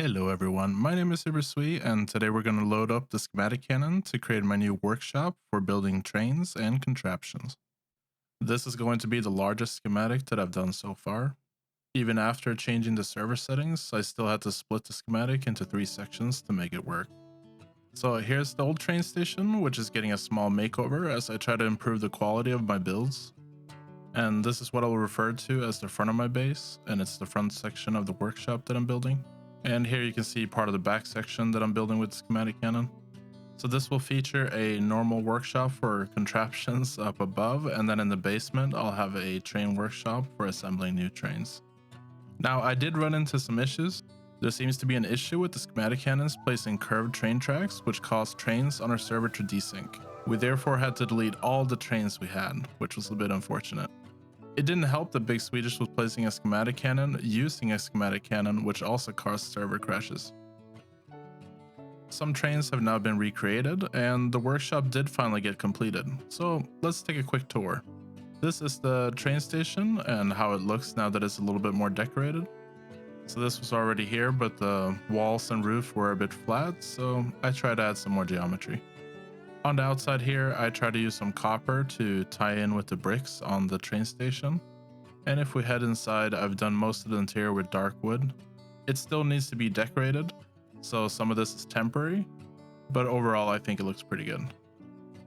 Hello everyone, my name is Sweet, and today we're going to load up the schematic cannon to create my new workshop for building trains and contraptions. This is going to be the largest schematic that I've done so far. Even after changing the server settings, I still had to split the schematic into 3 sections to make it work. So here's the old train station, which is getting a small makeover as I try to improve the quality of my builds. And this is what I'll refer to as the front of my base, and it's the front section of the workshop that I'm building. And here you can see part of the back section that I'm building with schematic cannon. So this will feature a normal workshop for contraptions up above, and then in the basement I'll have a train workshop for assembling new trains. Now I did run into some issues. There seems to be an issue with the schematic cannons placing curved train tracks, which caused trains on our server to desync. We therefore had to delete all the trains we had, which was a bit unfortunate. It didn't help that Big Swedish was placing a schematic cannon using a schematic cannon, which also caused server crashes. Some trains have now been recreated, and the workshop did finally get completed, so let's take a quick tour. This is the train station and how it looks now that it's a little bit more decorated. So this was already here, but the walls and roof were a bit flat, so I tried to add some more geometry. On the outside here, I try to use some copper to tie in with the bricks on the train station. And if we head inside, I've done most of the interior with dark wood. It still needs to be decorated, so some of this is temporary, but overall I think it looks pretty good.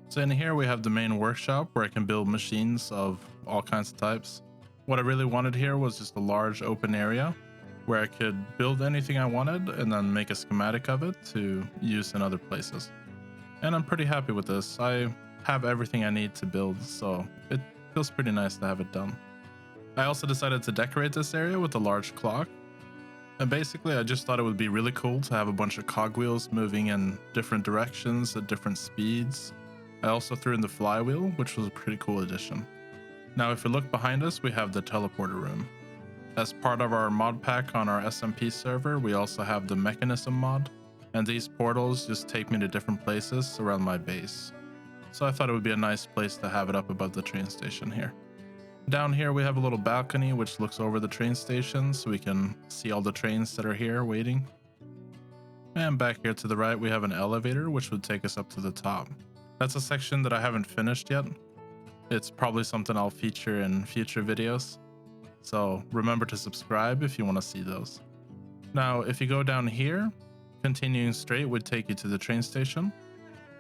So in here we have the main workshop where I can build machines of all kinds of types. What I really wanted here was just a large open area where I could build anything I wanted and then make a schematic of it to use in other places. And I'm pretty happy with this. I have everything I need to build, so it feels pretty nice to have it done. I also decided to decorate this area with a large clock. And basically I just thought it would be really cool to have a bunch of cogwheels moving in different directions at different speeds. I also threw in the flywheel, which was a pretty cool addition. Now if we look behind us, we have the teleporter room. As part of our mod pack on our SMP server, we also have the mechanism mod. And these portals just take me to different places around my base. So I thought it would be a nice place to have it up above the train station here. Down here we have a little balcony which looks over the train station so we can see all the trains that are here waiting. And back here to the right we have an elevator which would take us up to the top. That's a section that I haven't finished yet. It's probably something I'll feature in future videos. So remember to subscribe if you want to see those. Now if you go down here, continuing straight would take you to the train station,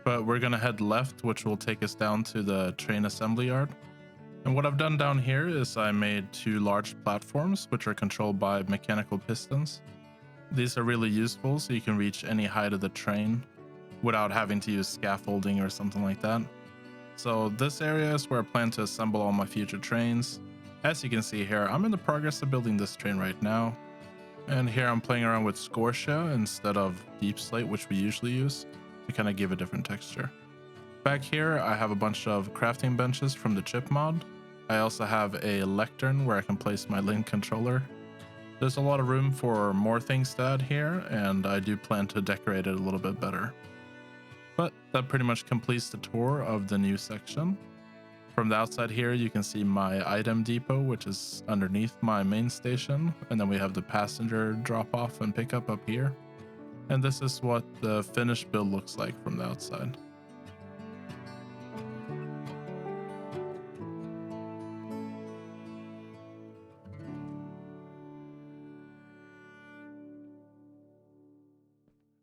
but we're going to head left, which will take us down to the train assembly yard. And what I've done down here is I made 2 large platforms, which are controlled by mechanical pistons. These are really useful, so you can reach any height of the train without having to use scaffolding or something like that. So this area is where I plan to assemble all my future trains. As you can see here, I'm in the progress of building this train right now. And here I'm playing around with scotia instead of deep slate, which we usually use, to kind of give a different texture. Back here, I have a bunch of crafting benches from the chip mod. I also have a lectern where I can place my link controller. There's a lot of room for more things to add here, and I do plan to decorate it a little bit better. But that pretty much completes the tour of the new section. From the outside here, you can see my item depot, which is underneath my main station. And then we have the passenger drop off and pickup up here. And this is what the finished build looks like from the outside.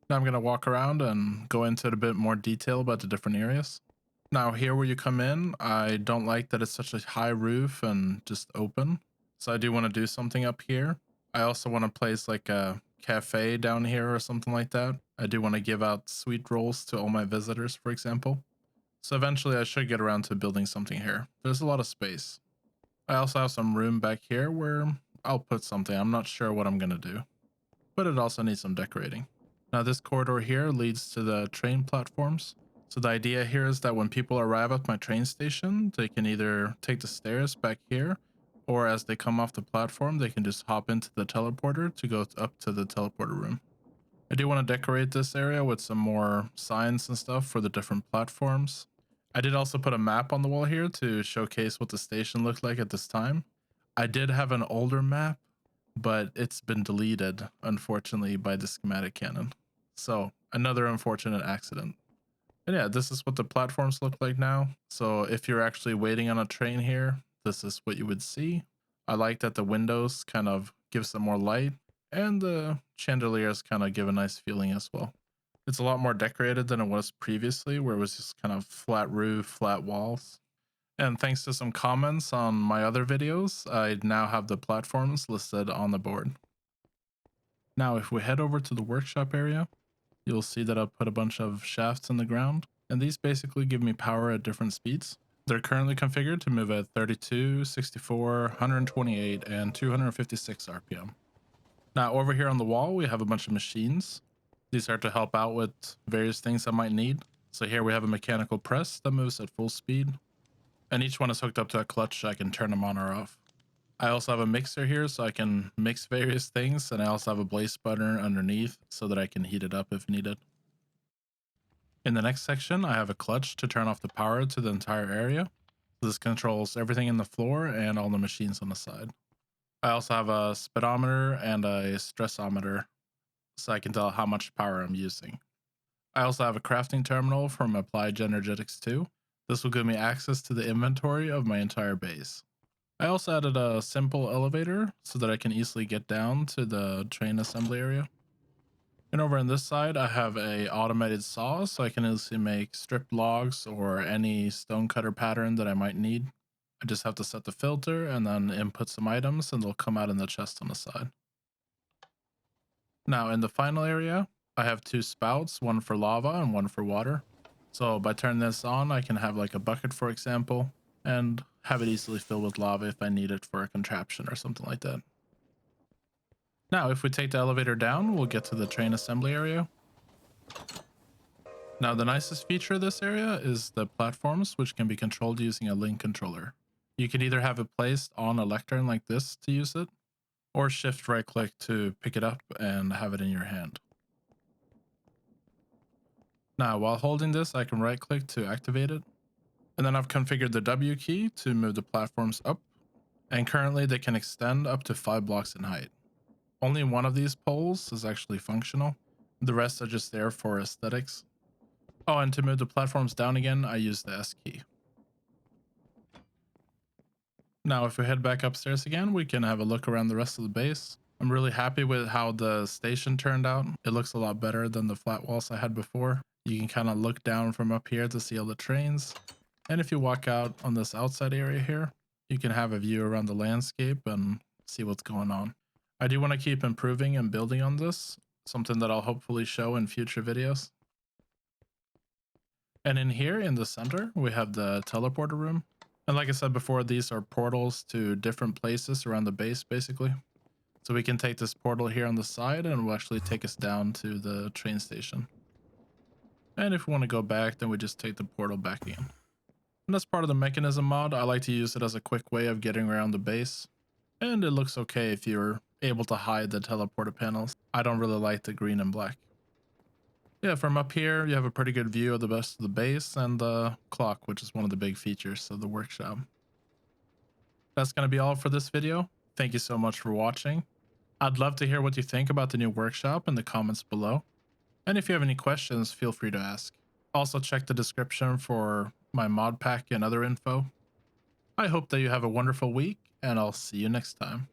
Now I'm going to walk around and go into a bit more detail about the different areas. Now here where you come in, I don't like that it's such a high roof and just open. So I do want to do something up here. I also want to place like a cafe down here or something like that. I do want to give out sweet rolls to all my visitors, for example. So eventually I should get around to building something here. There's a lot of space. I also have some room back here where I'll put something. I'm not sure what I'm going to do, but it also needs some decorating. Now this corridor here leads to the train platforms. So the idea here is that when people arrive at my train station, they can either take the stairs back here, or as they come off the platform, they can just hop into the teleporter to go up to the teleporter room. I do want to decorate this area with some more signs and stuff for the different platforms. I did also put a map on the wall here to showcase what the station looked like at this time. I did have an older map, but it's been deleted, unfortunately, by the schematic cannon. So another unfortunate accident. And yeah, this is what the platforms look like now. So if you're actually waiting on a train here, this is what you would see. I like that the windows kind of give some more light, and the chandeliers kind of give a nice feeling as well. It's a lot more decorated than it was previously, where it was just kind of flat roof, flat walls. And thanks to some comments on my other videos, I now have the platforms listed on the board. Now, if we head over to the workshop area, you'll see that I've put a bunch of shafts in the ground, and these basically give me power at different speeds. They're currently configured to move at 32, 64, 128, and 256 RPM. Now, over here on the wall, we have a bunch of machines. These are to help out with various things I might need. So here we have a mechanical press that moves at full speed, and each one is hooked up to a clutch so I can turn them on or off. I also have a mixer here so I can mix various things, and I also have a blaze sputter underneath so that I can heat it up if needed. In the next section, I have a clutch to turn off the power to the entire area. This controls everything in the floor and all the machines on the side. I also have a speedometer and a stressometer so I can tell how much power I'm using. I also have a crafting terminal from Applied Energetics 2. This will give me access to the inventory of my entire base. I also added a simple elevator so that I can easily get down to the train assembly area. And over on this side, I have a automated saw so I can easily make stripped logs or any stone cutter pattern that I might need. I just have to set the filter and then input some items and they'll come out in the chest on the side. Now in the final area, I have two spouts, one for lava and one for water. So by turning this on, I can have like a bucket, for example, and have it easily filled with lava if I need it for a contraption or something like that. Now, if we take the elevator down, we'll get to the train assembly area. Now, the nicest feature of this area is the platforms, which can be controlled using a link controller. You can either have it placed on a lectern like this to use it, or shift right click to pick it up and have it in your hand. Now, while holding this, I can right click to activate it. And then I've configured the W key to move the platforms up. And currently they can extend up to 5 blocks in height. Only one of these poles is actually functional. The rest are just there for aesthetics. Oh, and to move the platforms down again, I use the S key. Now, if we head back upstairs again, we can have a look around the rest of the base. I'm really happy with how the station turned out. It looks a lot better than the flat walls I had before. You can kind of look down from up here to see all the trains. And if you walk out on this outside area here, you can have a view around the landscape and see what's going on. I do want to keep improving and building on this, something that I'll hopefully show in future videos. And in here in the center, we have the teleporter room. And like I said before, these are portals to different places around the base, basically. So we can take this portal here on the side and it will actually take us down to the train station. And if we want to go back, then we just take the portal back in. And as part of the mechanism mod, I like to use it as a quick way of getting around the base. And it looks okay if you're able to hide the teleporter panels. I don't really like the green and black. Yeah, from up here, you have a pretty good view of the rest of the base and the clock, which is one of the big features of the workshop. That's going to be all for this video. Thank you so much for watching. I'd love to hear what you think about the new workshop in the comments below. And if you have any questions, feel free to ask. Also check the description for my mod pack and other info. I hope that you have a wonderful week, and I'll see you next time.